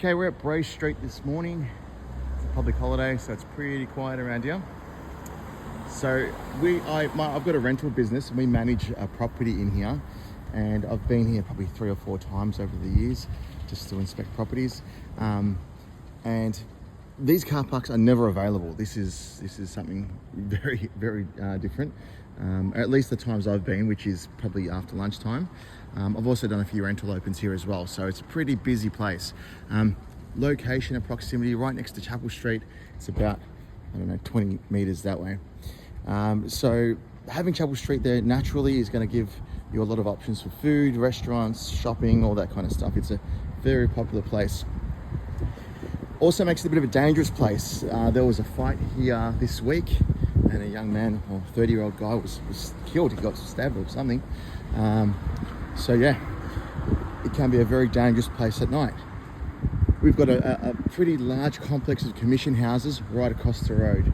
Okay, we're at Bray Street this morning. It's a public holiday, so it's pretty quiet around here. So I've got a rental business and we manage a property in here, and I've been here probably 3 or 4 times over the years just to inspect properties. And these car parks are never available. This is something very, very different. At least the times I've been, which is probably after lunchtime. I've also done a few rental opens here as well, so it's a pretty busy place. Location and proximity, right next to Chapel Street. It's about, 20 meters that way. So having Chapel Street there naturally is going to give you a lot of options for food, restaurants, shopping, all that kind of stuff. It's a very popular place. Also makes it a bit of a dangerous place. There was a fight here this week, and a young man, or 30-year-old guy, was killed. He got stabbed or something. So yeah, it can be a very dangerous place at night. We've got a pretty large complex of commission houses right across the road.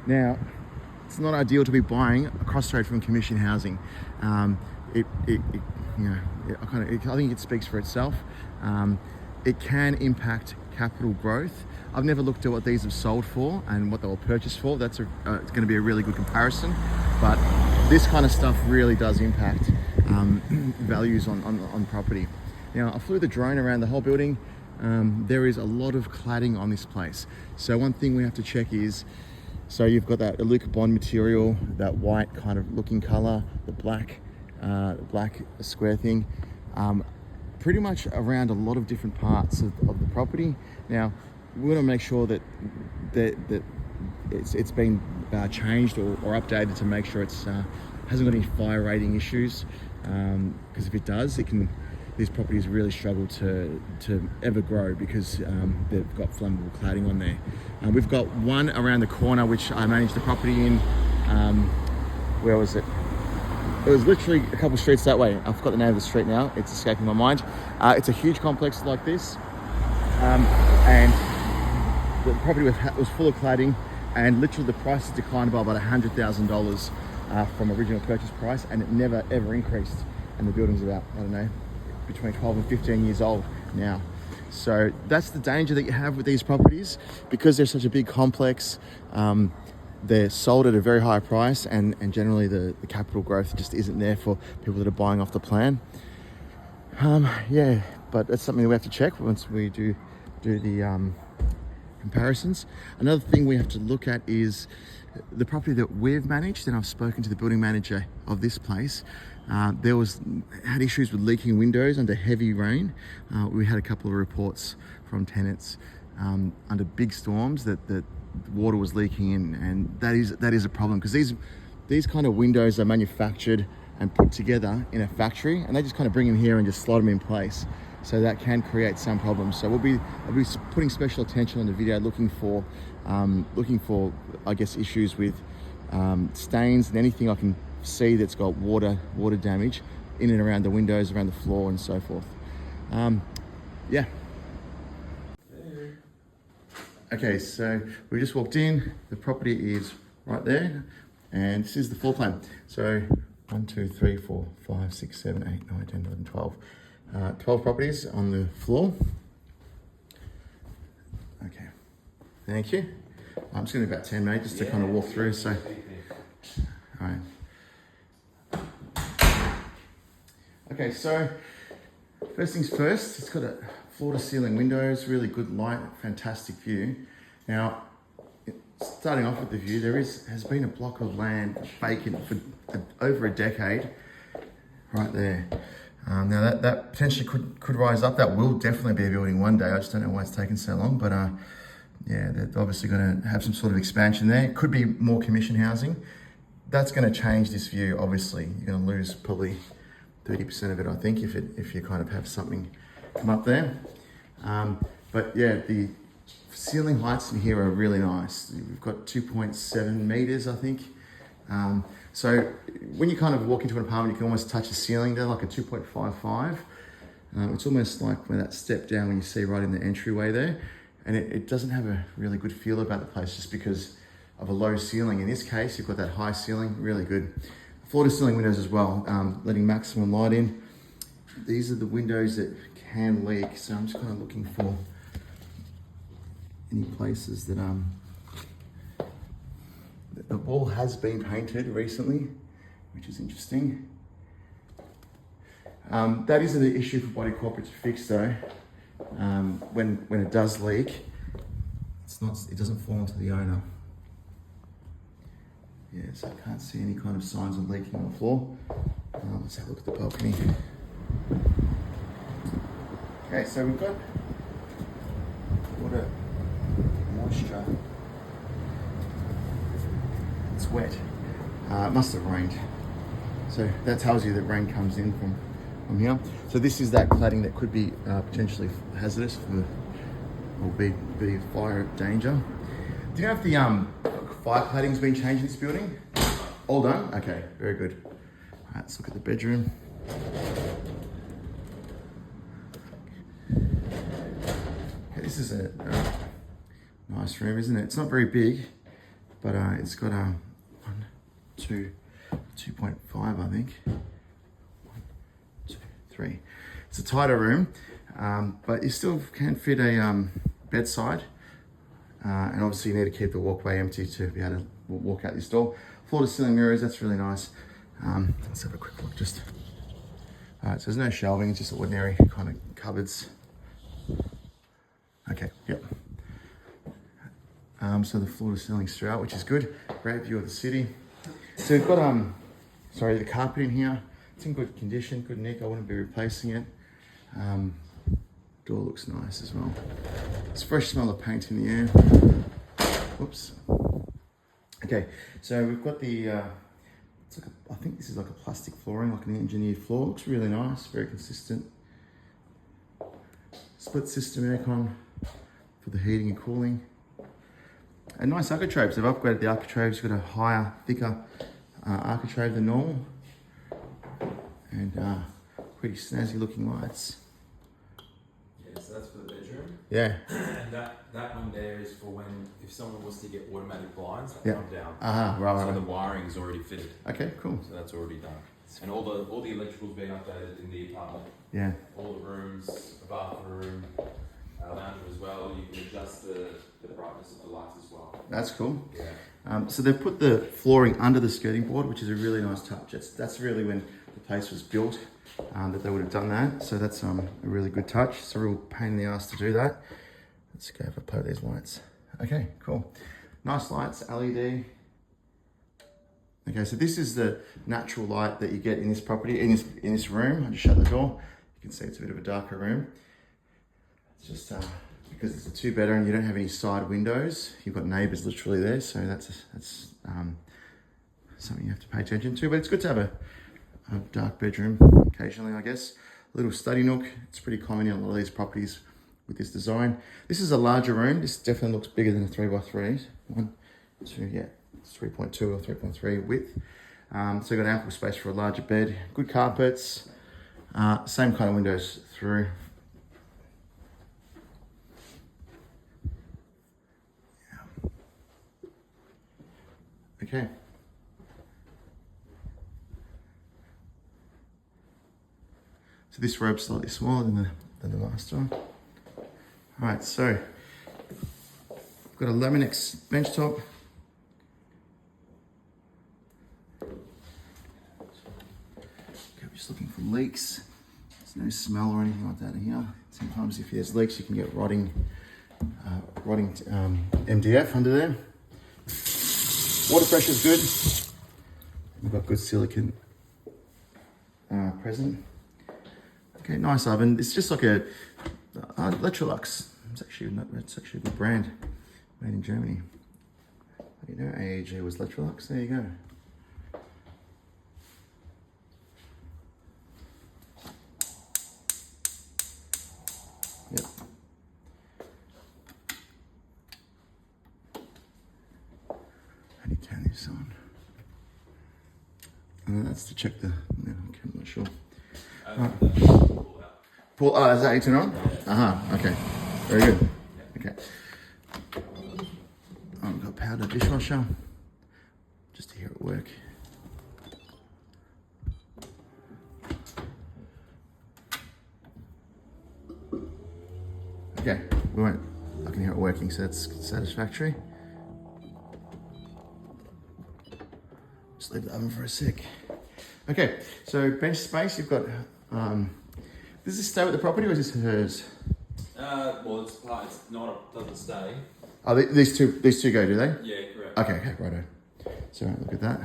Now, it's not ideal to be buying across the road from commission housing. I think it speaks for itself. It can impact capital growth. I've never looked at what these have sold for and what they were purchased for. It's going to be a really good comparison, but this kind of stuff really does impact values on property. Now, I flew the drone around the whole building. There is a lot of cladding on this place. So one thing we have to check is, so you've got that Aluka Bond material, that white kind of looking color, the black square thing, pretty much around a lot of different parts of the property. Now, we want to make sure that it's been changed or updated to make sure it's hasn't got any fire rating issues, because if it does, these properties really struggle to ever grow because they've got flammable cladding on there. We've got one around the corner which I managed the property in. Where was it? It was literally a couple streets that way. I forgot the name of the street now. It's escaping my mind. It's a huge complex like this, and the property was full of cladding, and literally the price has declined by about $100,000 from original purchase price, and it never ever increased. And the building's about, between 12 and 15 years old now. So that's the danger that you have with these properties. Because they're such a big complex, they're sold at a very high price, and generally the capital growth just isn't there for people that are buying off the plan. But that's something that we have to check once we do the comparisons. Another thing we have to look at is the property that we've managed, and I've spoken to the building manager of this place. Had issues with leaking windows under heavy rain. We had a couple of reports from tenants under big storms that water was leaking in, and that is a problem, because these kind of windows are manufactured and put together in a factory, and they just kind of bring them here and just slot them in place. So that can create some problems. So I'll be putting special attention on the video, looking for I guess issues with stains and anything I can see that's got water damage in and around the windows, around the floor, and so forth. Okay, so we just walked in. The property is right there, and this is the floor plan. So 1, 2, 3, 4, 5, 6, 7, 8, 9, 10, 11, 12. 12 properties on the floor. Okay, thank you. I'm just going to do about 10 minutes just to kind of walk through. So, all right. Okay, so first things first, it's got a floor-to-ceiling windows, really good light, fantastic view. Now, starting off with the view, has been a block of land vacant for over a decade, right there. Now that potentially could rise up. That will definitely be a building one day. I just don't know why it's taken so long, but they're obviously going to have some sort of expansion there. It could be more commission housing. That's going to change this view. Obviously, you're going to lose probably 30% of it, I think, if you kind of have something come up there. But yeah, the ceiling heights in here are really nice. We've got 2.7 meters, I think. So when you kind of walk into an apartment, you can almost touch the ceiling there, like a 2.55. It's almost like when that step down when you see right in the entryway there. And it doesn't have a really good feel about the place just because of a low ceiling. In this case, you've got that high ceiling, really good. Floor-to-ceiling windows as well, letting maximum light in. These are the windows that can leak, so I'm just kind of looking for any places that the wall has been painted recently, which is interesting. That isn't an issue for body corporate to fix though. When it does leak, it doesn't fall onto the owner. Yeah, so I can't see any kind of signs of leaking on the floor. Let's have a look at the balcony. Okay, so we've got water moisture. It's wet. It must have rained. So that tells you that rain comes in from here. So this is that cladding that could be potentially hazardous or be fire danger. Do you know if the fire cladding's been changed in this building? All done? Okay, very good. All right, let's look at the bedroom. Okay, this is a nice room, isn't it? It's not very big, but it's got 2.5, I think. 1, 2, 3. It's a tighter room, but you still can fit a bedside. And obviously you need to keep the walkway empty to be able to walk out this door. Floor to ceiling mirrors, that's really nice. Let's have a quick look just. All right, so there's no shelving, it's just ordinary kind of cupboards. Okay, yep. So the floor to ceiling throughout, which is good. Great view of the city. So we've got, the carpet in here. It's in good condition, good nick. I wouldn't be replacing it. Door looks nice as well. It's fresh smell of paint in the air. Whoops. Okay, so we've got the, I think this is like a plastic flooring, like an engineered floor. Looks really nice, very consistent. Split system aircon for the heating and cooling. And nice architraves. They've upgraded the architraves, got a higher, thicker architrave than normal. And pretty snazzy looking lights. Yeah, so that's for the bedroom. Yeah. And that one there is for if someone was to get automatic blinds that come down. Right. So the wiring is already fitted. Okay, cool. So that's already done. And all the electrical's been updated in the apartment. Yeah. All the rooms, a bathroom, lounge as well. You can adjust the brightness of the lights as well. That's cool. Yeah. So they've put the flooring under the skirting board, which is a really nice touch. That's really when the place was built that they would have done that. So that's a really good touch. It's a real pain in the ass to do that. Let's go have a play with these lights. Okay, cool. Nice lights, LED. Okay, so this is the natural light that you get in this property, in this room. I just shut the door. You can see it's a bit of a darker room. It's just because it's a two-bedroom, you don't have any side windows. You've got neighbours literally there, so that's something you have to pay attention to. But it's good to have a dark bedroom occasionally, I guess. A little study nook. It's pretty common in a lot of these properties with this design. This is a larger room. This definitely looks bigger than a 3x3. 1, 2, yeah. 3.2 or 3.3 width. So you've got ample space for a larger bed. Good carpets. Same kind of windows through. Yeah. Okay. So this robe's slightly smaller than the last one. All right, so I've got a Laminex bench top. Just looking for leaks. There's no smell or anything like that in here. Sometimes if there's leaks, you can get rotting MDF under there. Water pressure's good. We've got good silicone present. Okay, nice oven. It's just like a Electrolux. It's actually a good brand, made in Germany. I didn't know AEG was Electrolux. There you go. Yep. How do you turn this on? That's to check the. No, okay, I'm not sure. Pull. Oh, is that how you turn on? Okay. Very good. Okay. Oh, we've got powder dishwasher. Just to hear it work. Okay, we won't I can hear it working, so that's satisfactory. Just leave the oven for a sec. Okay, so bench space, you've got, does this stay with the property or is this hers? Well, it's not, doesn't stay. Oh, these two go, do they? Yeah, correct. Okay, righto. So look at that.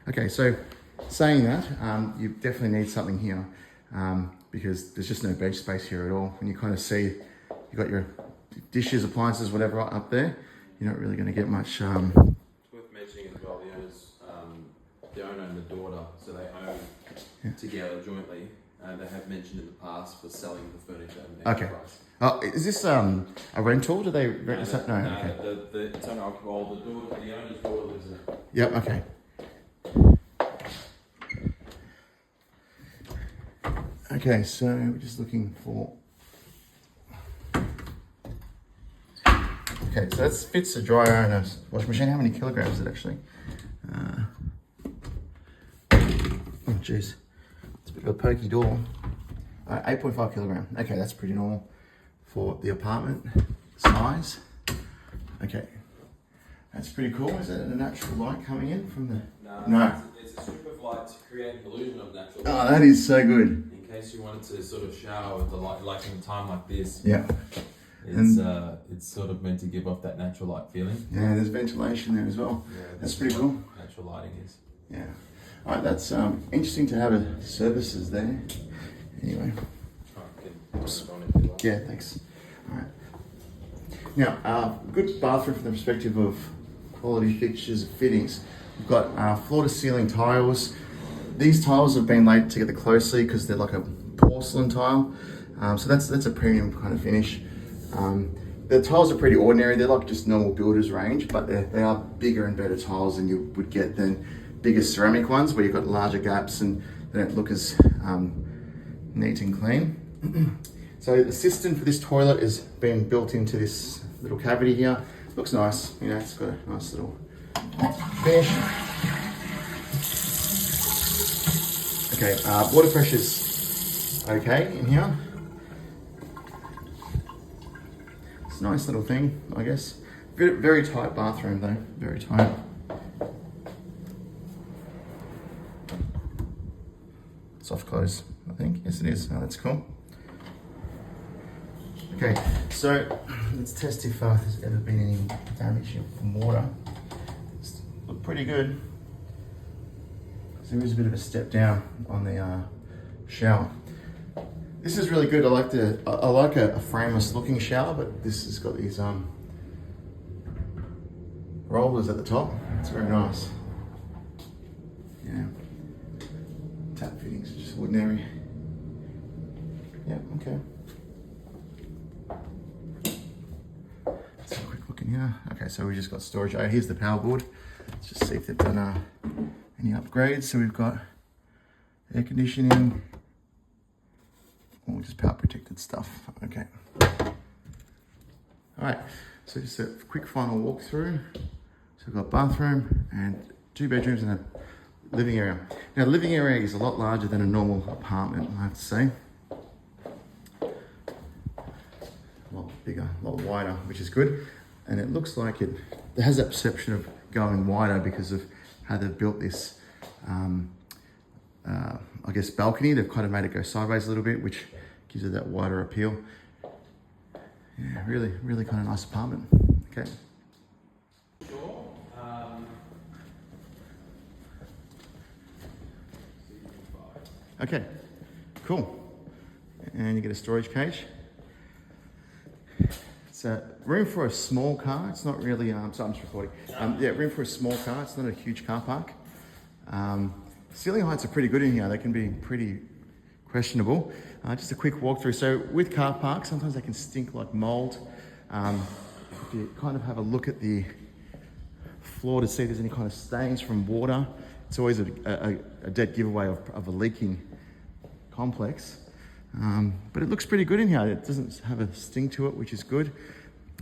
Okay, so saying that, you definitely need something here because there's just no bench space here at all. When you kind of see you've got your dishes, appliances, whatever up there, you're not really going to get much. It's worth mentioning as well, the owner and the daughter, so they own together jointly. They have mentioned in the past for selling the furniture at an extra price. Oh, is this a rental? Do they rent this up? No, okay. It's unoccupied. The owner's daughter lives in it. Yep, okay. Okay, so we're just looking for... Okay, so that fits a dryer and a washing machine. How many kilograms is it actually? Oh, jeez. It's a bit of a pokey door. 8.5 kilogram. Okay, that's pretty normal for the apartment size. Okay, that's pretty cool. Is that a natural light coming in from the... No. It's a strip of light to create an illusion of natural light. Oh, that is so good. In case you wanted to sort of shower with the light, like in a time like this. Yeah. It's sort of meant to give off that natural light feeling. Yeah, there's ventilation there as well. Yeah, that's pretty cool. Natural lighting is. Yeah. All right, that's interesting to have a services there. Anyway. Yeah, thanks. All right. Now, good bathroom from the perspective of quality fixtures and fittings. We've got floor-to-ceiling tiles. These tiles have been laid together closely because they're like a porcelain tile. So that's a premium kind of finish. The tiles are pretty ordinary. They're like just normal builder's range, but they are bigger and better tiles than you would get than bigger ceramic ones where you've got larger gaps and they don't look as neat and clean. So the cistern for this toilet is being built into this little cavity here. Looks nice, you know, it's got a nice little finish. Okay, water pressure's okay in here. It's a nice little thing, I guess. Very tight bathroom though, very tight. Soft close, I think. Yes, it is. Oh, that's cool. Okay, so let's test if there's ever been any damage here from water. It's looked pretty good. So there is a bit of a step down on the shower. This is really good. I like a frameless looking shower, but this has got these rollers at the top. It's very nice. Yeah. Tap fittings are just ordinary. Yeah, okay. Let's have a quick look in here. Okay, so we just got storage. Oh, here's the power board. Let's just see if they've done any upgrades. So we've got air conditioning, or just power protected stuff. Okay. All right, so just a quick final walkthrough. So we've got bathroom and 2 bedrooms and a living area. Now the living area is a lot larger than a normal apartment, I have to say. A lot bigger, a lot wider, which is good. And it looks like it has that perception of going wider because of how they've built this, I guess, balcony. They've kind of made it go sideways a little bit, which gives it that wider appeal. Yeah, really, really kind of nice apartment. Okay. Sure. Okay, cool. And you get a storage cage. It's a room for a small car. It's not really, sorry, I'm just recording. Yeah, room for a small car. It's not a huge car park. Ceiling heights are pretty good in here. They can be pretty questionable. Just a quick walkthrough. So with car parks, sometimes they can stink like mold. If you kind of have a look at the floor to see if there's any kind of stains from water, it's always a dead giveaway of a leaking complex. But it looks pretty good in here. It doesn't have a sting to it, which is good.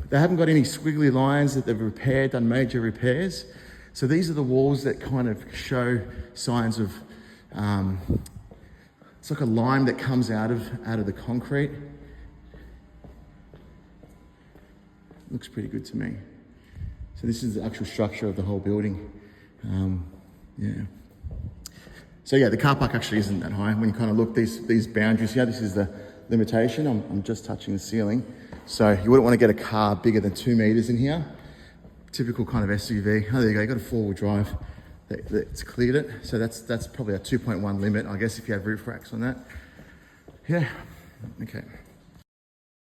They haven't got any squiggly lines that they've repaired, done major repairs. So these are the walls that kind of show signs of, it's like a lime that comes out of the concrete. looks pretty good to me. So this is the actual structure of the whole building. Yeah. So yeah, the car park actually isn't that high. When you kind of look these boundaries here, this is the limitation. I'm just touching the ceiling. So you wouldn't want to get a car bigger than 2 meters in here. Typical kind of SUV. Oh, there you go. You got a 4-wheel drive. It's cleared it. So that's probably a 2.1 limit, I guess, if you have roof racks on that. Yeah. Okay.